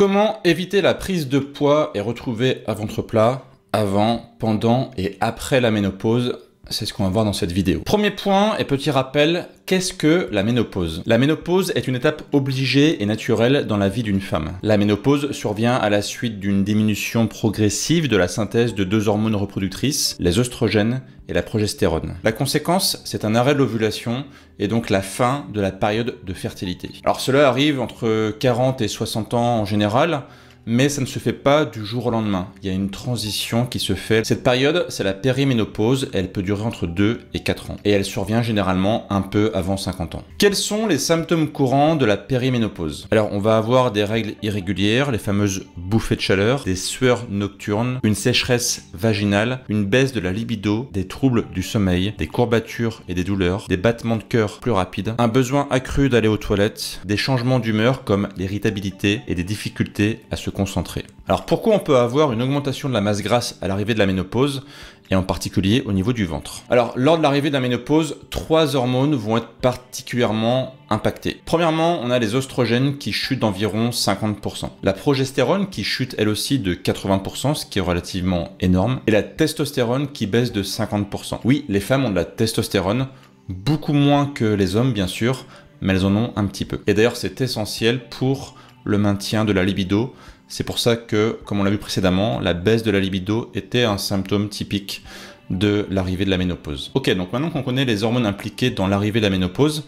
Comment éviter la prise de poids et retrouver un ventre plat avant, pendant et après la ménopause? C'est ce qu'on va voir dans cette vidéo. Premier point et petit rappel, qu'est-ce que la ménopause? La ménopause est une étape obligée et naturelle dans la vie d'une femme. La ménopause survient à la suite d'une diminution progressive de la synthèse de deux hormones reproductrices, les oestrogènes et la progestérone. La conséquence, c'est un arrêt de l'ovulation et donc la fin de la période de fertilité. Alors cela arrive entre 40 et 60 ans en général, mais ça ne se fait pas du jour au lendemain. Il y a une transition qui se fait. Cette période, c'est la périménopause. Elle peut durer entre 2 et 4 ans. Et elle survient généralement un peu avant 50 ans. Quels sont les symptômes courants de la périménopause? Alors, on va avoir des règles irrégulières, les fameuses bouffées de chaleur, des sueurs nocturnes, une sécheresse vaginale, une baisse de la libido, des troubles du sommeil, des courbatures et des douleurs, des battements de cœur plus rapides, un besoin accru d'aller aux toilettes, des changements d'humeur comme l'irritabilité et des difficultés à se concentrer. Alors pourquoi on peut avoir une augmentation de la masse grasse à l'arrivée de la ménopause et en particulier au niveau du ventre? Alors lors de l'arrivée de la ménopause, 3 hormones vont être particulièrement impactées. Premièrement, on a les oestrogènes qui chutent d'environ 50%. La progestérone qui chute elle aussi de 80%, ce qui est relativement énorme. Et la testostérone qui baisse de 50%. Oui, les femmes ont de la testostérone, beaucoup moins que les hommes bien sûr, mais elles en ont un petit peu. Et d'ailleurs c'est essentiel pour le maintien de la libido. C'est pour ça que, comme on l'a vu précédemment, la baisse de la libido était un symptôme typique de l'arrivée de la ménopause. Ok, donc maintenant qu'on connaît les hormones impliquées dans l'arrivée de la ménopause,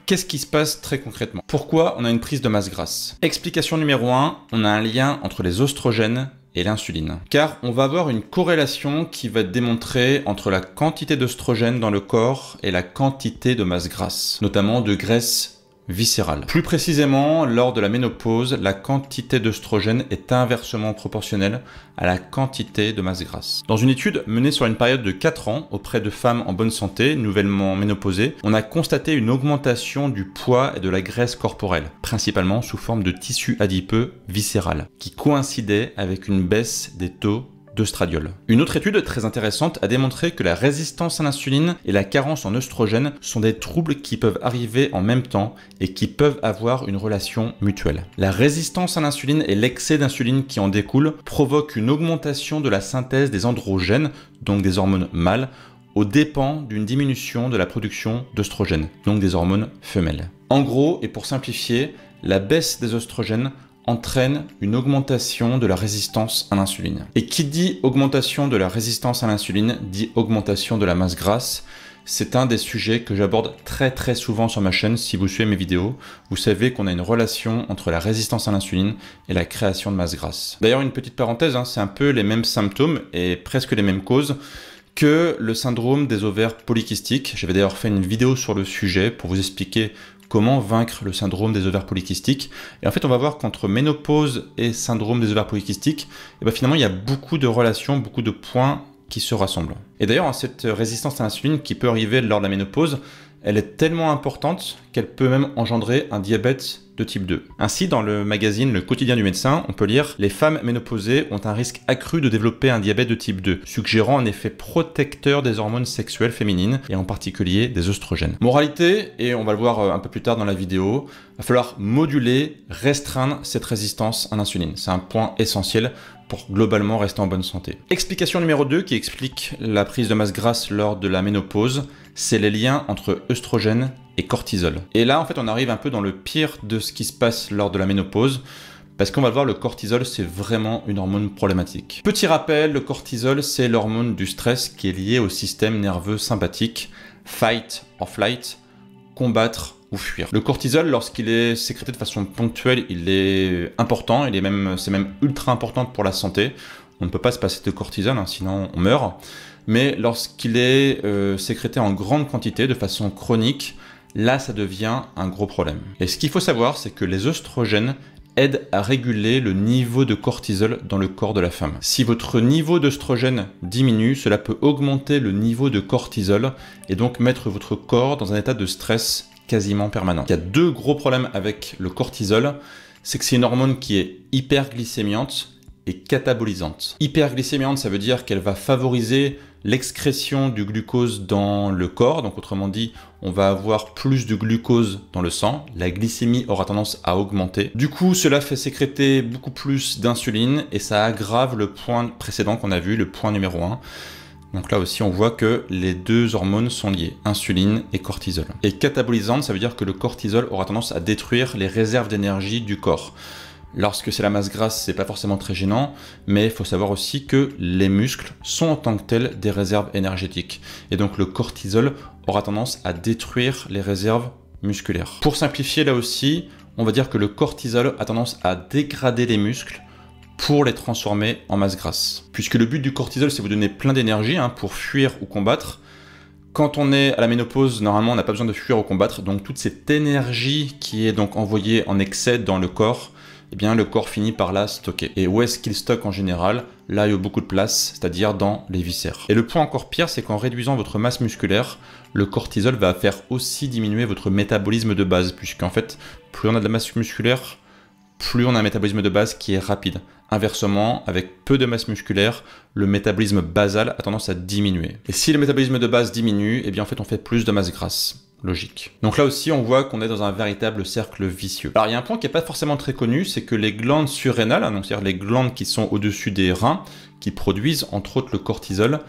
qu'est-ce qui se passe très concrètement? Pourquoi on a une prise de masse grasse? Explication numéro 1, on a un lien entre les oestrogènes et l'insuline. Car on va avoir une corrélation qui va démontrer entre la quantité d'oestrogènes dans le corps et la quantité de masse grasse, notamment de graisse viscérale. Plus précisément, lors de la ménopause, la quantité d'œstrogène est inversement proportionnelle à la quantité de masse grasse. Dans une étude menée sur une période de 4 ans auprès de femmes en bonne santé, nouvellement ménopausées, on a constaté une augmentation du poids et de la graisse corporelle, principalement sous forme de tissu adipeux viscéral, qui coïncidait avec une baisse des taux d'œstradiol. Une autre étude très intéressante a démontré que la résistance à l'insuline et la carence en œstrogène sont des troubles qui peuvent arriver en même temps et qui peuvent avoir une relation mutuelle. La résistance à l'insuline et l'excès d'insuline qui en découle provoquent une augmentation de la synthèse des androgènes, donc des hormones mâles, aux dépens d'une diminution de la production d'œstrogènes, donc des hormones femelles. En gros, et pour simplifier, la baisse des oestrogènes entraîne une augmentation de la résistance à l'insuline. Et qui dit augmentation de la résistance à l'insuline dit augmentation de la masse grasse. C'est un des sujets que j'aborde très souvent sur ma chaîne. Si vous suivez mes vidéos, vous savez qu'on a une relation entre la résistance à l'insuline et la création de masse grasse. D'ailleurs, une petite parenthèse, c'est un peu les mêmes symptômes et presque les mêmes causes que le syndrome des ovaires polykystiques. J'avais d'ailleurs fait une vidéo sur le sujet pour vous expliquer comment vaincre le syndrome des ovaires polykystiques. Et en fait, on va voir qu'entre ménopause et syndrome des ovaires polykystiques, finalement, il y a beaucoup de relations, beaucoup de points qui se rassemblent. Et d'ailleurs, cette résistance à l'insuline qui peut arriver lors de la ménopause, elle est tellement importante qu'elle peut même engendrer un diabète de type 2. Ainsi, dans le magazine Le Quotidien du médecin, on peut lire « Les femmes ménopausées ont un risque accru de développer un diabète de type 2, suggérant un effet protecteur des hormones sexuelles féminines et en particulier des oestrogènes. » Moralité, et on va le voir un peu plus tard dans la vidéo, il va falloir moduler, restreindre cette résistance à l'insuline. C'est un point essentiel pour globalement rester en bonne santé. Explication numéro 2 qui explique la prise de masse grasse lors de la ménopause, c'est les liens entre œstrogènes et cortisol. Et là, en fait, on arrive un peu dans le pire de ce qui se passe lors de la ménopause, parce qu'on va le voir, le cortisol, c'est vraiment une hormone problématique. Petit rappel, le cortisol, c'est l'hormone du stress qui est liée au système nerveux sympathique, fight or flight, combattre ou fuir. Le cortisol, lorsqu'il est sécrété de façon ponctuelle, il est important, c'est même ultra important pour la santé. On ne peut pas se passer de cortisol, sinon on meurt. Mais lorsqu'il est sécrété en grande quantité, de façon chronique, là ça devient un gros problème. Et ce qu'il faut savoir, c'est que les oestrogènes aident à réguler le niveau de cortisol dans le corps de la femme. Si votre niveau d'œstrogène diminue, cela peut augmenter le niveau de cortisol et donc mettre votre corps dans un état de stress quasiment permanent. Il y a 2 gros problèmes avec le cortisol, c'est que c'est une hormone qui est hyperglycémiante et catabolisante. Hyperglycémiante, ça veut dire qu'elle va favoriser l'excrétion du glucose dans le corps. Donc autrement dit, on va avoir plus de glucose dans le sang. La glycémie aura tendance à augmenter. Du coup, cela fait sécréter beaucoup plus d'insuline et ça aggrave le point précédent qu'on a vu, le point numéro 1. Donc là aussi, on voit que les deux hormones sont liées, insuline et cortisol. Et catabolisante, ça veut dire que le cortisol aura tendance à détruire les réserves d'énergie du corps. Lorsque c'est la masse grasse, c'est pas forcément très gênant, mais il faut savoir aussi que les muscles sont en tant que tels des réserves énergétiques. Et donc le cortisol aura tendance à détruire les réserves musculaires. Pour simplifier là aussi, on va dire que le cortisol a tendance à dégrader les muscles pour les transformer en masse grasse. Puisque le but du cortisol, c'est vous donner plein d'énergie pour fuir ou combattre. Quand on est à la ménopause, normalement, on n'a pas besoin de fuir ou combattre. Donc toute cette énergie qui est donc envoyée en excès dans le corps, eh bien, le corps finit par la stocker. Et où est-ce qu'il stocke en général? Là, il y a beaucoup de place, c'est-à-dire dans les viscères. Et le point encore pire, c'est qu'en réduisant votre masse musculaire, le cortisol va faire aussi diminuer votre métabolisme de base, puisqu'en fait, plus on a de la masse musculaire, plus on a un métabolisme de base qui est rapide. Inversement, avec peu de masse musculaire, le métabolisme basal a tendance à diminuer. Et si le métabolisme de base diminue, eh bien en fait on fait plus de masse grasse. Logique. Donc là aussi, on voit qu'on est dans un véritable cercle vicieux. Alors il y a un point qui n'est pas forcément très connu, c'est que les glandes surrénales, donc c'est-à-dire les glandes qui sont au-dessus des reins, qui produisent entre autres le cortisol,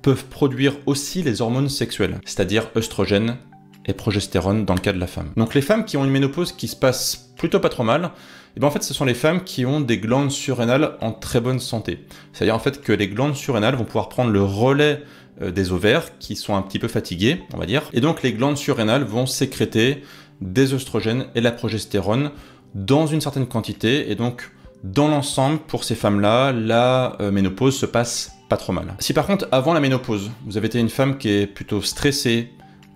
peuvent produire aussi les hormones sexuelles, c'est-à-dire œstrogène et progestérone dans le cas de la femme. Donc les femmes qui ont une ménopause qui se passe plutôt pas trop mal, et bien en fait ce sont les femmes qui ont des glandes surrénales en très bonne santé. C'est-à-dire en fait que les glandes surrénales vont pouvoir prendre le relais des ovaires qui sont un petit peu fatigués, on va dire. Et donc les glandes surrénales vont sécréter des œstrogènes et la progestérone dans une certaine quantité. Et donc dans l'ensemble, pour ces femmes-là, la ménopause se passe pas trop mal. Si par contre, avant la ménopause, vous avez été une femme qui est plutôt stressée,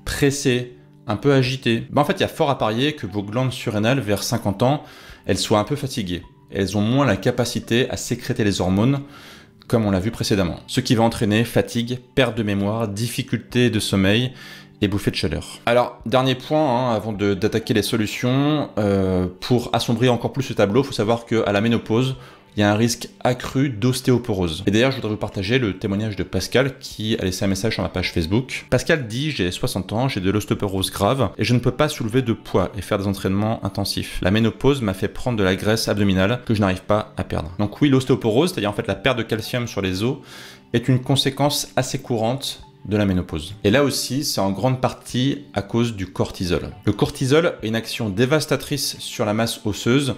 pressée, un peu agitée, ben en fait il y a fort à parier que vos glandes surrénales vers 50 ans, elles soient un peu fatiguées. Elles ont moins la capacité à sécréter les hormones, comme on l'a vu précédemment. Ce qui va entraîner fatigue, perte de mémoire, difficulté de sommeil et bouffée de chaleur. Alors, dernier point, avant d'attaquer les solutions, pour assombrir encore plus ce tableau, il faut savoir qu'à la ménopause, il y a un risque accru d'ostéoporose. Et d'ailleurs, je voudrais vous partager le témoignage de Pascal qui a laissé un message sur ma page Facebook. Pascal dit « J'ai 60 ans, j'ai de l'ostéoporose grave et je ne peux pas soulever de poids et faire des entraînements intensifs. La ménopause m'a fait prendre de la graisse abdominale que je n'arrive pas à perdre. » Donc oui, l'ostéoporose, c'est-à-dire en fait la perte de calcium sur les os, est une conséquence assez courante de la ménopause. Et là aussi, c'est en grande partie à cause du cortisol. Le cortisol a une action dévastatrice sur la masse osseuse,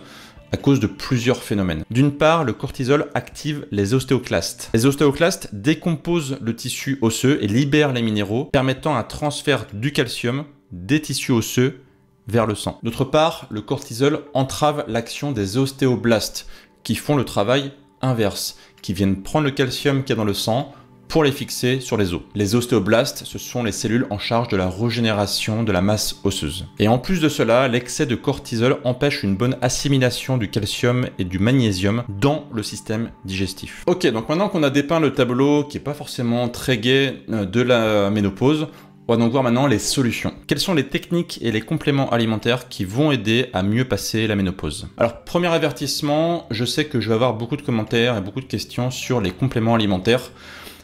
à cause de plusieurs phénomènes. D'une part, le cortisol active les ostéoclastes. Les ostéoclastes décomposent le tissu osseux et libèrent les minéraux, permettant un transfert du calcium des tissus osseux vers le sang. D'autre part, le cortisol entrave l'action des ostéoblastes, qui font le travail inverse, qui viennent prendre le calcium qu'il y a dans le sang pour les fixer sur les os. Les ostéoblastes, ce sont les cellules en charge de la régénération de la masse osseuse. Et en plus de cela, l'excès de cortisol empêche une bonne assimilation du calcium et du magnésium dans le système digestif. Ok, donc maintenant qu'on a dépeint le tableau qui n'est pas forcément très gai de la ménopause, on va donc voir maintenant les solutions. Quelles sont les techniques et les compléments alimentaires qui vont aider à mieux passer la ménopause? Alors, premier avertissement, je sais que je vais avoir beaucoup de commentaires et beaucoup de questions sur les compléments alimentaires.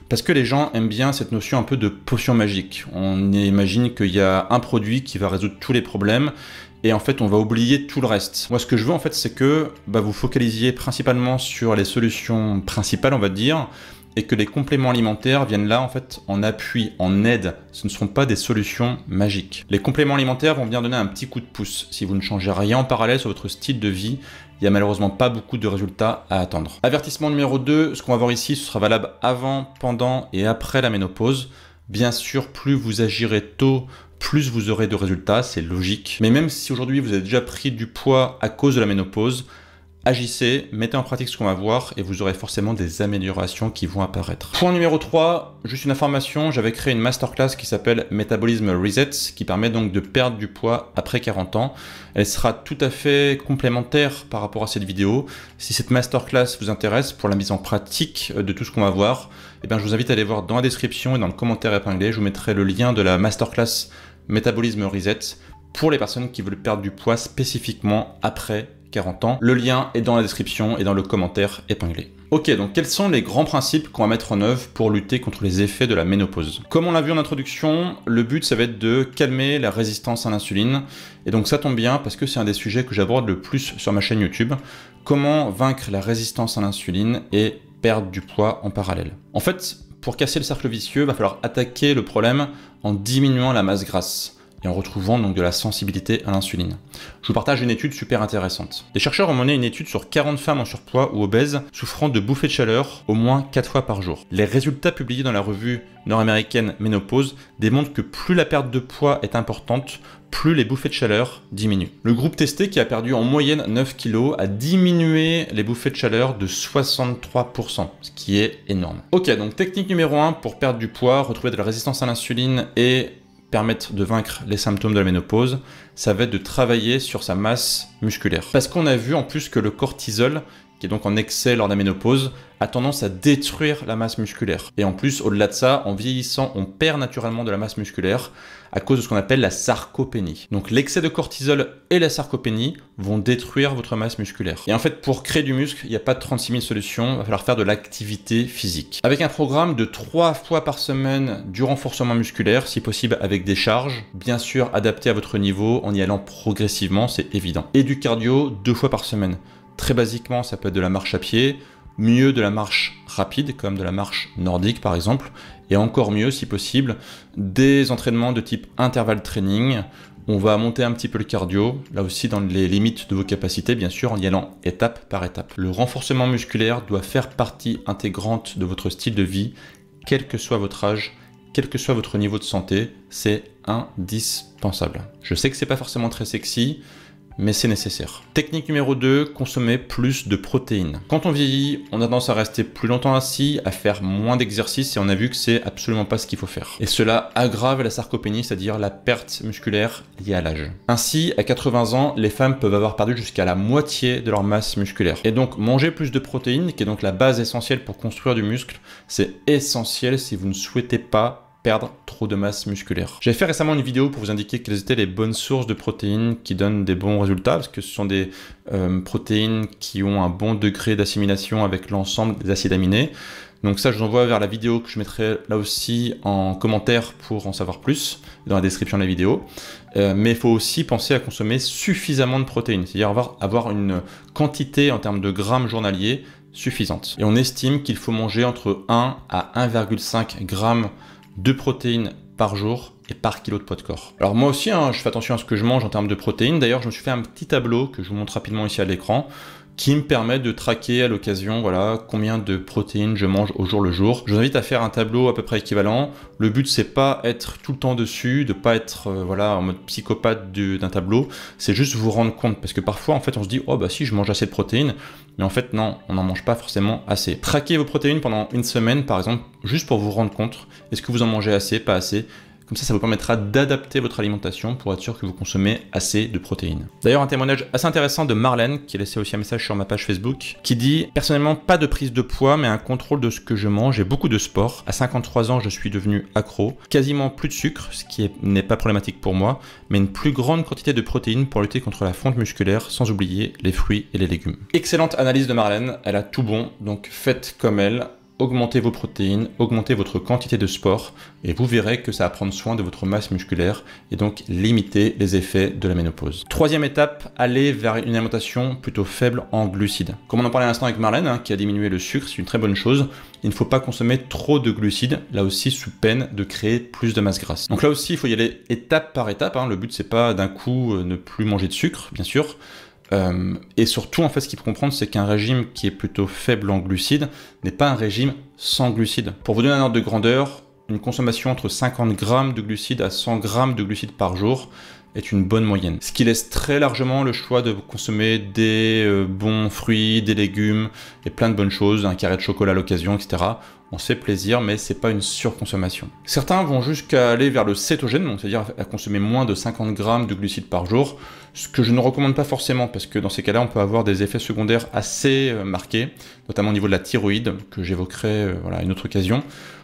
Parce que les gens aiment bien cette notion un peu de potion magique. On imagine qu'il y a un produit qui va résoudre tous les problèmes et en fait on va oublier tout le reste. Moi ce que je veux en fait c'est que vous focalisiez principalement sur les solutions principales on va dire et que les compléments alimentaires viennent là en fait en appui, en aide. Ce ne seront pas des solutions magiques. Les compléments alimentaires vont venir donner un petit coup de pouce. Si vous ne changez rien en parallèle sur votre style de vie, il n'y a malheureusement pas beaucoup de résultats à attendre. Avertissement numéro 2, ce qu'on va voir ici, ce sera valable avant, pendant et après la ménopause. Bien sûr, plus vous agirez tôt, plus vous aurez de résultats, c'est logique. Mais même si aujourd'hui vous avez déjà pris du poids à cause de la ménopause, agissez, mettez en pratique ce qu'on va voir et vous aurez forcément des améliorations qui vont apparaître. Point numéro 3, juste une information, j'avais créé une masterclass qui s'appelle Metabolism Reset, qui permet donc de perdre du poids après 40 ans. Elle sera tout à fait complémentaire par rapport à cette vidéo. Si cette masterclass vous intéresse pour la mise en pratique de tout ce qu'on va voir, je vous invite à aller voir dans la description et dans le commentaire épinglé, je vous mettrai le lien de la masterclass Metabolism Reset pour les personnes qui veulent perdre du poids spécifiquement après 40 ans. Le lien est dans la description et dans le commentaire épinglé. Ok, donc quels sont les grands principes qu'on va mettre en œuvre pour lutter contre les effets de la ménopause? Comme on l'a vu en introduction, le but ça va être de calmer la résistance à l'insuline. Et donc ça tombe bien parce que c'est un des sujets que j'aborde le plus sur ma chaîne YouTube. Comment vaincre la résistance à l'insuline et perdre du poids en parallèle. En fait, pour casser le cercle vicieux, il va falloir attaquer le problème en diminuant la masse grasse et en retrouvant donc de la sensibilité à l'insuline. Je vous partage une étude super intéressante. Des chercheurs ont mené une étude sur 40 femmes en surpoids ou obèses souffrant de bouffées de chaleur au moins 4 fois par jour. Les résultats publiés dans la revue nord-américaine Ménopause démontrent que plus la perte de poids est importante, plus les bouffées de chaleur diminuent. Le groupe testé, qui a perdu en moyenne 9 kg, a diminué les bouffées de chaleur de 63%, ce qui est énorme. Ok, donc technique numéro 1 pour perdre du poids, retrouver de la résistance à l'insuline et permettre de vaincre les symptômes de la ménopause, ça va être de travailler sur sa masse musculaire. Parce qu'on a vu en plus que le cortisol, qui est donc en excès lors de la ménopause, a tendance à détruire la masse musculaire. Et en plus, au-delà de ça, en vieillissant, on perd naturellement de la masse musculaire à cause de ce qu'on appelle la sarcopénie. Donc l'excès de cortisol et la sarcopénie vont détruire votre masse musculaire. Et en fait, pour créer du muscle, il n'y a pas 36 000 solutions, il va falloir faire de l'activité physique. Avec un programme de 3 fois par semaine du renforcement musculaire, si possible avec des charges, bien sûr adapté à votre niveau en y allant progressivement, c'est évident. Et du cardio 2 fois par semaine. Très basiquement, ça peut être de la marche à pied, mieux de la marche rapide, comme de la marche nordique par exemple, et encore mieux, si possible, des entraînements de type intervalle training. On va monter un petit peu le cardio, là aussi dans les limites de vos capacités, bien sûr, en y allant étape par étape. Le renforcement musculaire doit faire partie intégrante de votre style de vie, quel que soit votre âge, quel que soit votre niveau de santé, c'est indispensable. Je sais que c'est pas forcément très sexy, mais c'est nécessaire. Technique numéro 2, consommer plus de protéines. Quand on vieillit, on a tendance à rester plus longtemps assis, à faire moins d'exercice et on a vu que c'est absolument pas ce qu'il faut faire. Et cela aggrave la sarcopénie, c'est-à-dire la perte musculaire liée à l'âge. Ainsi, à 80 ans, les femmes peuvent avoir perdu jusqu'à la moitié de leur masse musculaire. Et donc, manger plus de protéines, qui est donc la base essentielle pour construire du muscle, c'est essentiel si vous ne souhaitez pas perdre trop de masse musculaire. J'ai fait récemment une vidéo pour vous indiquer quelles étaient les bonnes sources de protéines qui donnent des bons résultats, parce que ce sont des protéines qui ont un bon degré d'assimilation avec l'ensemble des acides aminés. Donc ça, je vous envoie vers la vidéo que je mettrai là aussi en commentaire pour en savoir plus, dans la description de la vidéo. Mais il faut aussi penser à consommer suffisamment de protéines, c'est-à-dire avoir une quantité en termes de grammes journaliers suffisante. Et on estime qu'il faut manger entre 1 à 1,5 grammes de protéines par jour et par kilo de poids de corps. Alors moi aussi, je fais attention à ce que je mange en termes de protéines. D'ailleurs, je me suis fait un petit tableau que je vous montre rapidement ici à l'écran, qui me permet de traquer à l'occasion, voilà, combien de protéines je mange au jour le jour. Je vous invite à faire un tableau à peu près équivalent. Le but, c'est pas être tout le temps dessus, de pas être voilà, en mode psychopathe d'un tableau. C'est juste vous rendre compte, parce que parfois, en fait, on se dit, oh bah si, je mange assez de protéines, mais en fait, non, on n'en mange pas forcément assez. Traquez vos protéines pendant une semaine, par exemple, juste pour vous rendre compte. Est-ce que vous en mangez assez, pas assez? Comme ça vous permettra d'adapter votre alimentation pour être sûr que vous consommez assez de protéines. D'ailleurs, un témoignage assez intéressant de Marlène, qui a laissé aussi un message sur ma page Facebook, qui dit « Personnellement, pas de prise de poids, mais un contrôle de ce que je mange et beaucoup de sport. À 53 ans, je suis devenu accro. Quasiment plus de sucre, ce qui n'est pas problématique pour moi, mais une plus grande quantité de protéines pour lutter contre la fonte musculaire, sans oublier les fruits et les légumes. » Excellente analyse de Marlène, elle a tout bon, donc faites comme elle. Augmentez vos protéines, augmentez votre quantité de sport et vous verrez que ça va prendre soin de votre masse musculaire et donc limiter les effets de la ménopause. Troisième étape, aller vers une alimentation plutôt faible en glucides. Comme on en parlait à l'instant avec Marlène, qui a diminué le sucre, c'est une très bonne chose. Il ne faut pas consommer trop de glucides, là aussi sous peine de créer plus de masse grasse. Donc là aussi, il faut y aller étape par étape. Le but, c'est pas d'un coup ne plus manger de sucre, bien sûr. Et surtout, en fait, ce qu'il faut comprendre, c'est qu'un régime qui est plutôt faible en glucides n'est pas un régime sans glucides. Pour vous donner un ordre de grandeur, une consommation entre 50 grammes de glucides à 100 grammes de glucides par jour est une bonne moyenne. Ce qui laisse très largement le choix de consommer des bons fruits, des légumes et plein de bonnes choses, un carré de chocolat à l'occasion, etc. on se fait plaisir, mais c'est pas une surconsommation. Certains vont jusqu'à aller vers le cétogène, donc c'est-à-dire à consommer moins de 50 grammes de glucides par jour, ce que je ne recommande pas forcément, parce que dans ces cas-là, on peut avoir des effets secondaires assez marqués, notamment au niveau de la thyroïde, que j'évoquerai à une autre occasion.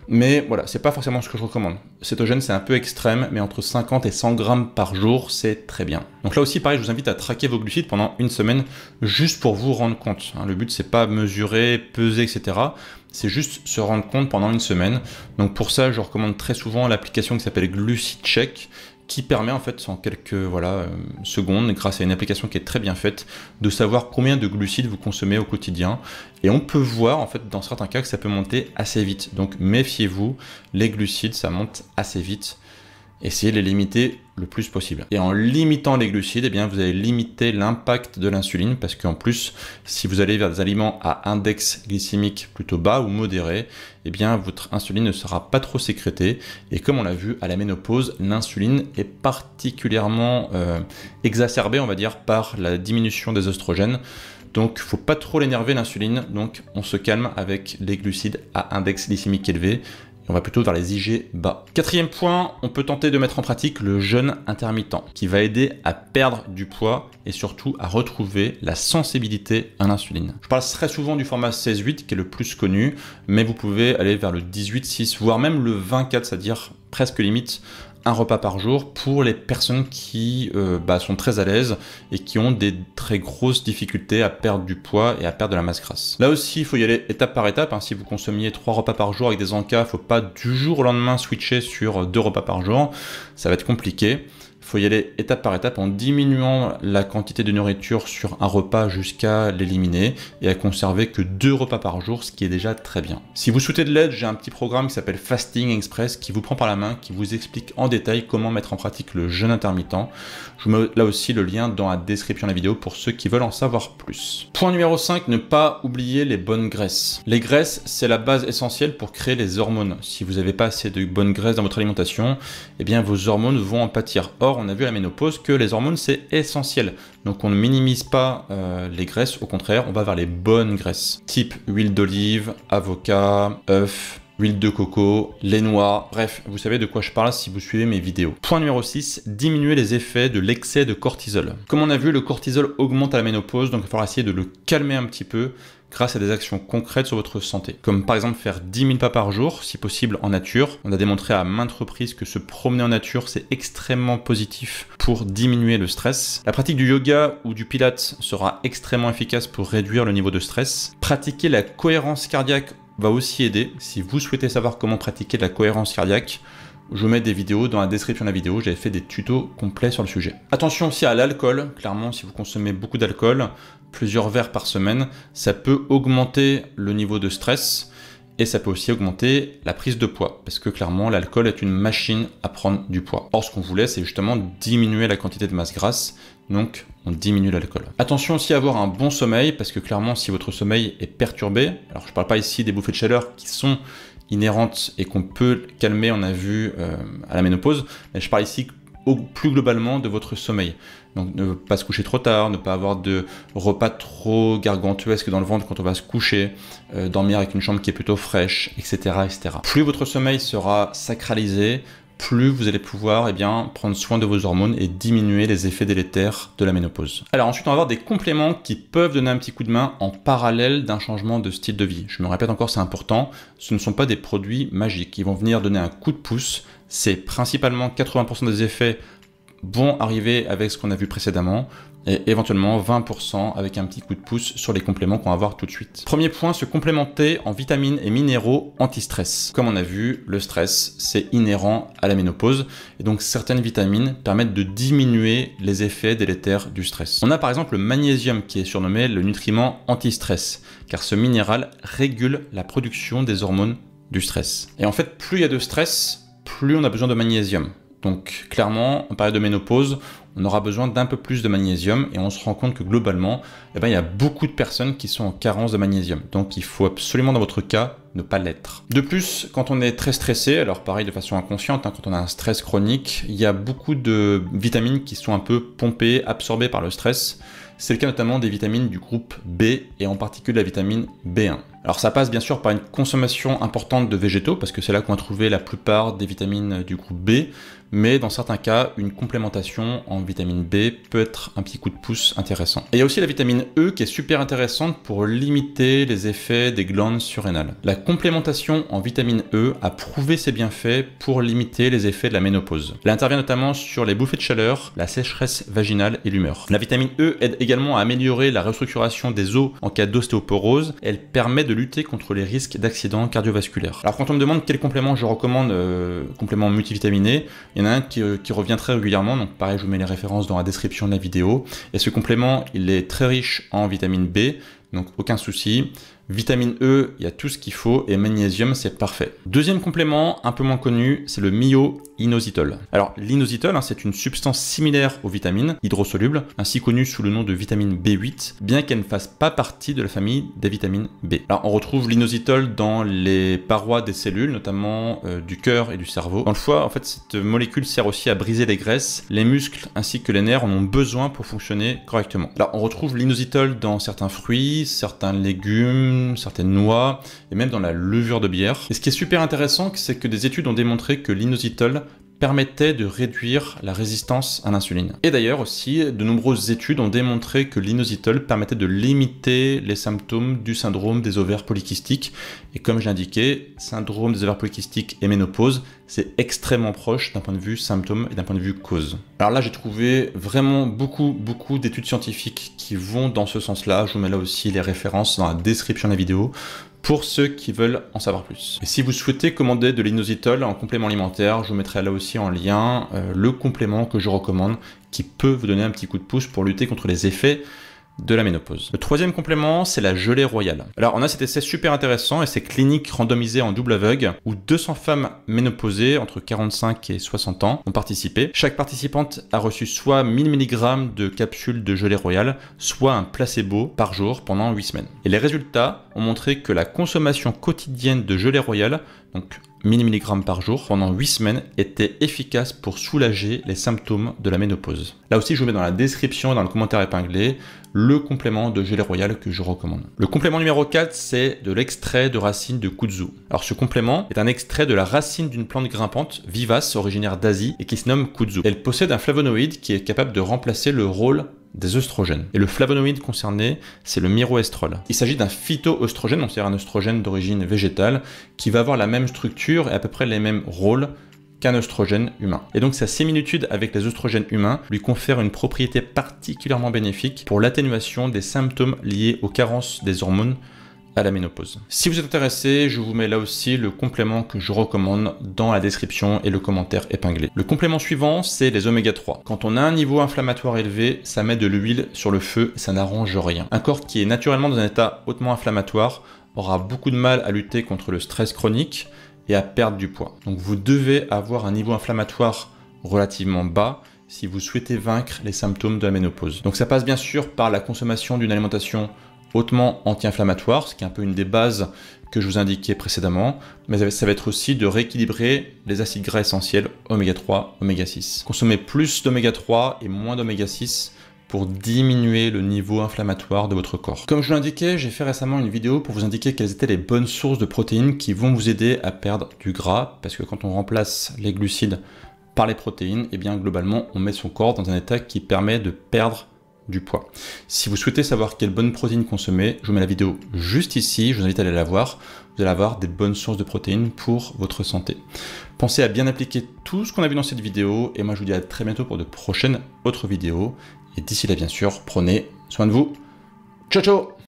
Mais voilà, c'est pas forcément ce que je recommande. Cétogène, c'est un peu extrême, mais entre 50 et 100 grammes par jour, c'est très bien. Donc là aussi, pareil, je vous invite à traquer vos glucides pendant une semaine, juste pour vous rendre compte. Le but, c'est pas mesurer, peser, etc. C'est juste se rendre compte pendant une semaine. Donc pour ça, je recommande très souvent l'application qui s'appelle GlucideCheck, qui permet en fait en quelques secondes, grâce à une application qui est très bien faite, de savoir combien de glucides vous consommez au quotidien. Et on peut voir en fait dans certains cas que ça peut monter assez vite. Donc méfiez-vous, les glucides ça monte assez vite. Essayez de les limiter le plus possible. Et en limitant les glucides, eh bien, vous allez limiter l'impact de l'insuline parce qu'en plus, si vous allez vers des aliments à index glycémique plutôt bas ou modéré, eh bien, votre insuline ne sera pas trop sécrétée. Et comme on l'a vu, à la ménopause, l'insuline est particulièrement exacerbée, on va dire, par la diminution des oestrogènes. Donc, faut pas trop l'énerver l'insuline. Donc, on se calme avec les glucides à index glycémique élevé. On va plutôt vers les IG bas. Quatrième point, on peut tenter de mettre en pratique le jeûne intermittent, qui va aider à perdre du poids et surtout à retrouver la sensibilité à l'insuline. Je parle très souvent du format 16-8 qui est le plus connu, mais vous pouvez aller vers le 18-6, voire même le 24, c'est-à-dire presque limite un repas par jour pour les personnes qui sont très à l'aise et qui ont des très grosses difficultés à perdre du poids et à perdre de la masse grasse. Là aussi, il faut y aller étape par étape. Si vous consommiez 3 repas par jour avec des encas, il ne faut pas du jour au lendemain switcher sur 2 repas par jour. Ça va être compliqué. Il faut y aller étape par étape en diminuant la quantité de nourriture sur un repas jusqu'à l'éliminer et à conserver que 2 repas par jour, ce qui est déjà très bien. Si vous souhaitez de l'aide, j'ai un petit programme qui s'appelle Fasting Express qui vous prend par la main, qui vous explique en détail comment mettre en pratique le jeûne intermittent. Je vous mets là aussi le lien dans la description de la vidéo pour ceux qui veulent en savoir plus. Point numéro 5, ne pas oublier les bonnes graisses. Les graisses, c'est la base essentielle pour créer les hormones. Si vous n'avez pas assez de bonnes graisses dans votre alimentation, eh bien vos hormones vont en pâtir. Or, on a vu à la ménopause que les hormones, c'est essentiel. Donc on ne minimise pas les graisses, au contraire, on va vers les bonnes graisses. Type huile d'olive, avocat, œuf, huile de coco, lait noir, bref, vous savez de quoi je parle si vous suivez mes vidéos. Point numéro 6, diminuer les effets de l'excès de cortisol. Comme on a vu, le cortisol augmente à la ménopause, donc il va falloir essayer de le calmer un petit peu grâce à des actions concrètes sur votre santé. Comme par exemple faire 10 000 pas par jour, si possible en nature. On a démontré à maintes reprises que se promener en nature, c'est extrêmement positif pour diminuer le stress. La pratique du yoga ou du pilates sera extrêmement efficace pour réduire le niveau de stress. Pratiquer la cohérence cardiaque va aussi aider. Si vous souhaitez savoir comment pratiquer de la cohérence cardiaque, je vous mets des vidéos dans la description de la vidéo, j'avais fait des tutos complets sur le sujet. Attention aussi à l'alcool, clairement si vous consommez beaucoup d'alcool, plusieurs verres par semaine, ça peut augmenter le niveau de stress et ça peut aussi augmenter la prise de poids parce que clairement l'alcool est une machine à prendre du poids. Or ce qu'on voulait c'est justement diminuer la quantité de masse grasse, donc on diminue l'alcool. Attention aussi à avoir un bon sommeil parce que clairement si votre sommeil est perturbé, alors je ne parle pas ici des bouffées de chaleur qui sont inhérentes et qu'on peut calmer, on a vu à la ménopause, mais je parle ici plus globalement de votre sommeil. Donc ne pas se coucher trop tard, ne pas avoir de repas trop gargantuesques dans le ventre quand on va se coucher, dormir avec une chambre qui est plutôt fraîche, etc., etc. Plus votre sommeil sera sacralisé, plus vous allez pouvoir prendre soin de vos hormones et diminuer les effets délétères de la ménopause. Alors ensuite, on va avoir des compléments qui peuvent donner un petit coup de main en parallèle d'un changement de style de vie. Je me répète encore, c'est important, ce ne sont pas des produits magiques. Ils vont venir donner un coup de pouce. C'est principalement 80% des effets vont arriver avec ce qu'on a vu précédemment et éventuellement 20% avec un petit coup de pouce sur les compléments qu'on va voir tout de suite. Premier point, se complémenter en vitamines et minéraux anti-stress. Comme on a vu, le stress, c'est inhérent à la ménopause et donc certaines vitamines permettent de diminuer les effets délétères du stress. On a par exemple le magnésium qui est surnommé le nutriment anti-stress car ce minéral régule la production des hormones du stress. Et en fait, plus il y a de stress, plus on a besoin de magnésium. Donc clairement, en période de ménopause, on aura besoin d'un peu plus de magnésium et on se rend compte que globalement, il y a beaucoup de personnes qui sont en carence de magnésium. Donc il faut absolument dans votre cas ne pas l'être. De plus, quand on est très stressé, alors pareil de façon inconsciente, quand on a un stress chronique, il y a beaucoup de vitamines qui sont un peu pompées, absorbées par le stress. C'est le cas notamment des vitamines du groupe B et en particulier la vitamine B1. Alors ça passe bien sûr par une consommation importante de végétaux, parce que c'est là qu'on va trouver la plupart des vitamines du groupe B, mais dans certains cas, une complémentation en vitamine B peut être un petit coup de pouce intéressant. Et il y a aussi la vitamine E qui est super intéressante pour limiter les effets des glandes surrénales. La complémentation en vitamine E a prouvé ses bienfaits pour limiter les effets de la ménopause. Elle intervient notamment sur les bouffées de chaleur, la sécheresse vaginale et l'humeur. La vitamine E aide également à améliorer la restructuration des os en cas d'ostéoporose. Elle permet de lutter contre les risques d'accidents cardiovasculaires. Alors quand on me demande quel complément je recommande, complément multivitaminé, il y en a un qui revient très régulièrement, donc pareil, je vous mets les références dans la description de la vidéo. Et ce complément, il est très riche en vitamine B, donc aucun souci. Vitamine E, il y a tout ce qu'il faut, et magnésium, c'est parfait. Deuxième complément, un peu moins connu, c'est le myo-inositol. Alors, l'inositol, c'est une substance similaire aux vitamines, hydrosoluble, ainsi connue sous le nom de vitamine B8, bien qu'elle ne fasse pas partie de la famille des vitamines B. Alors, on retrouve l'inositol dans les parois des cellules, notamment du cœur et du cerveau. Dans le foie, en fait, cette molécule sert aussi à briser les graisses. Les muscles ainsi que les nerfs en ont besoin pour fonctionner correctement. Alors, on retrouve l'inositol dans certains fruits, certains légumes, certaines noix et même dans la levure de bière. Et ce qui est super intéressant, c'est que des études ont démontré que l'inositol permettait de réduire la résistance à l'insuline. Et d'ailleurs aussi, de nombreuses études ont démontré que l'inositol permettait de limiter les symptômes du syndrome des ovaires polykystiques. Et comme j'ai indiqué, syndrome des ovaires polykystiques et ménopause, c'est extrêmement proche d'un point de vue symptôme et d'un point de vue cause. Alors là, j'ai trouvé vraiment beaucoup d'études scientifiques qui vont dans ce sens-là. Je vous mets là aussi les références dans la description de la vidéo, pour ceux qui veulent en savoir plus. Et si vous souhaitez commander de l'inositol en complément alimentaire, je vous mettrai là aussi en lien le complément que je recommande qui peut vous donner un petit coup de pouce pour lutter contre les effets de la ménopause. Le troisième complément, c'est la gelée royale. Alors, on a cet essai super intéressant et c'est clinique randomisé en double aveugle où 200 femmes ménopausées entre 45 et 60 ans ont participé. Chaque participante a reçu soit 1000 mg de capsules de gelée royale, soit un placebo par jour pendant 8 semaines. Et les résultats ont montré que la consommation quotidienne de gelée royale, donc 1000 mg par jour pendant 8 semaines, était efficace pour soulager les symptômes de la ménopause. Là aussi, je vous mets dans la description et dans le commentaire épinglé le complément de gelée royale que je recommande. Le complément numéro 4, c'est de l'extrait de racine de kudzu. Alors ce complément est un extrait de la racine d'une plante grimpante vivace originaire d'Asie et qui se nomme kudzu. Elle possède un flavonoïde qui est capable de remplacer le rôle des œstrogènes. Et le flavonoïde concerné, c'est le myroestrol. Il s'agit d'un phytoœstrogène, donc c'est-à-dire un œstrogène d'origine végétale, qui va avoir la même structure et à peu près les mêmes rôles qu'un œstrogène humain. Et donc sa similitude avec les œstrogènes humains lui confère une propriété particulièrement bénéfique pour l'atténuation des symptômes liés aux carences des hormones à la ménopause. Si vous êtes intéressé, je vous mets là aussi le complément que je recommande dans la description et le commentaire épinglé. Le complément suivant, c'est les oméga 3. Quand on a un niveau inflammatoire élevé, ça met de l'huile sur le feu, ça n'arrange rien. Un corps qui est naturellement dans un état hautement inflammatoire aura beaucoup de mal à lutter contre le stress chronique et à perdre du poids. Donc vous devez avoir un niveau inflammatoire relativement bas si vous souhaitez vaincre les symptômes de la ménopause. Donc ça passe bien sûr par la consommation d'une alimentation hautement anti-inflammatoire, ce qui est un peu une des bases que je vous indiquais précédemment, mais ça va être aussi de rééquilibrer les acides gras essentiels oméga 3, oméga 6. Consommez plus d'oméga 3 et moins d'oméga 6 pour diminuer le niveau inflammatoire de votre corps. Comme je vous l'indiquais, j'ai fait récemment une vidéo pour vous indiquer quelles étaient les bonnes sources de protéines qui vont vous aider à perdre du gras, parce que quand on remplace les glucides par les protéines, et bien globalement, on met son corps dans un état qui permet de perdre du poids. Si vous souhaitez savoir quelles bonnes protéines consommer, je vous mets la vidéo juste ici, je vous invite à aller la voir. Vous allez avoir des bonnes sources de protéines pour votre santé. Pensez à bien appliquer tout ce qu'on a vu dans cette vidéo, et moi je vous dis à très bientôt pour de prochaines autres vidéos. Et d'ici là, bien sûr, prenez soin de vous. Ciao, ciao!